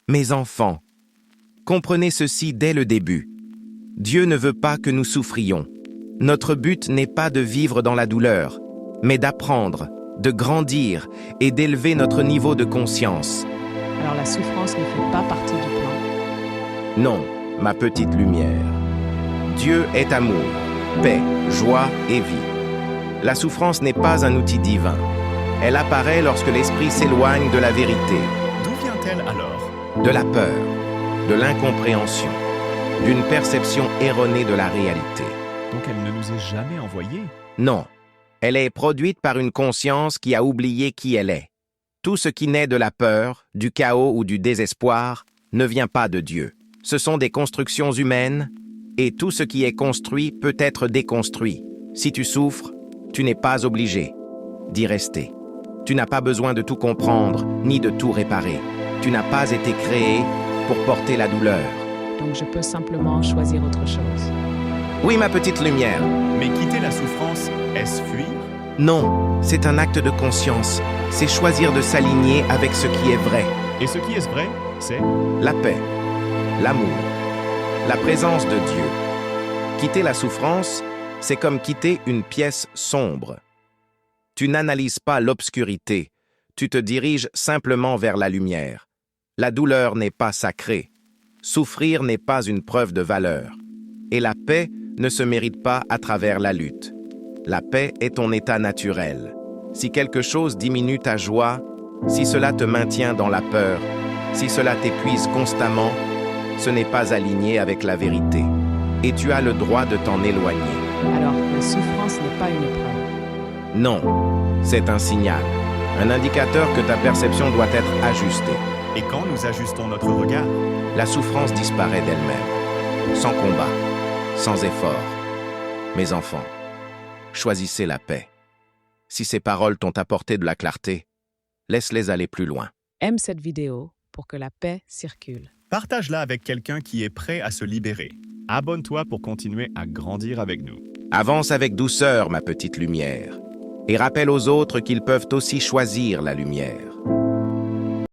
Mes enfants, comprenez ceci dès le début. Dieu ne veut pas que nous souffrions. Notre but n'est pas de vivre dans la douleur, mais d'apprendre, de grandir et d'élever notre niveau de conscience. Alors la souffrance ne fait pas partie du plan. Non, ma petite lumière. Dieu est amour, paix, joie et vie. La souffrance n'est pas un outil divin. Elle apparaît lorsque l'esprit s'éloigne de la vérité, D'où vient-elle alors? de la peur, de l'incompréhension, d'une perception erronée de la réalité. Donc elle ne nous est jamais envoyée? Non, elle est produite par une conscience qui a oublié qui elle est. Tout ce qui naît de la peur, du chaos ou du désespoir ne vient pas de Dieu. Ce sont des constructions humaines, et tout ce qui est construit peut être déconstruit. Si tu souffres, tu n'es pas obligé d'y rester. Tu n'as pas besoin de tout comprendre, ni de tout réparer. Tu n'as pas été créé pour porter la douleur. Donc je peux simplement choisir autre chose. Oui, ma petite lumière. Mais quitter la souffrance, est-ce fuir? Non, c'est un acte de conscience. C'est choisir de s'aligner avec ce qui est vrai. Et ce qui est vrai, c'est... La paix, l'amour, la présence de Dieu. Quitter la souffrance, c'est comme quitter une pièce sombre. Tu n'analyses pas l'obscurité, tu te diriges simplement vers la lumière. La douleur n'est pas sacrée. Souffrir n'est pas une preuve de valeur. Et la paix ne se mérite pas à travers la lutte. La paix est ton état naturel. Si quelque chose diminue ta joie, si cela te maintient dans la peur, si cela t'épuise constamment, ce n'est pas aligné avec la vérité. Et tu as le droit de t'en éloigner. Alors la souffrance n'est pas une épreuve. Non, c'est un signal, un indicateur que ta perception doit être ajustée. Et quand nous ajustons notre regard? La souffrance disparaît d'elle-même, sans combat, sans effort. Mes enfants, choisissez la paix. Si ces paroles t'ont apporté de la clarté, laisse-les aller plus loin. Aime cette vidéo pour que la paix circule. Partage-la avec quelqu'un qui est prêt à se libérer. Abonne-toi pour continuer à grandir avec nous. Avance avec douceur, ma petite lumière, et rappelle aux autres qu'ils peuvent aussi choisir la lumière.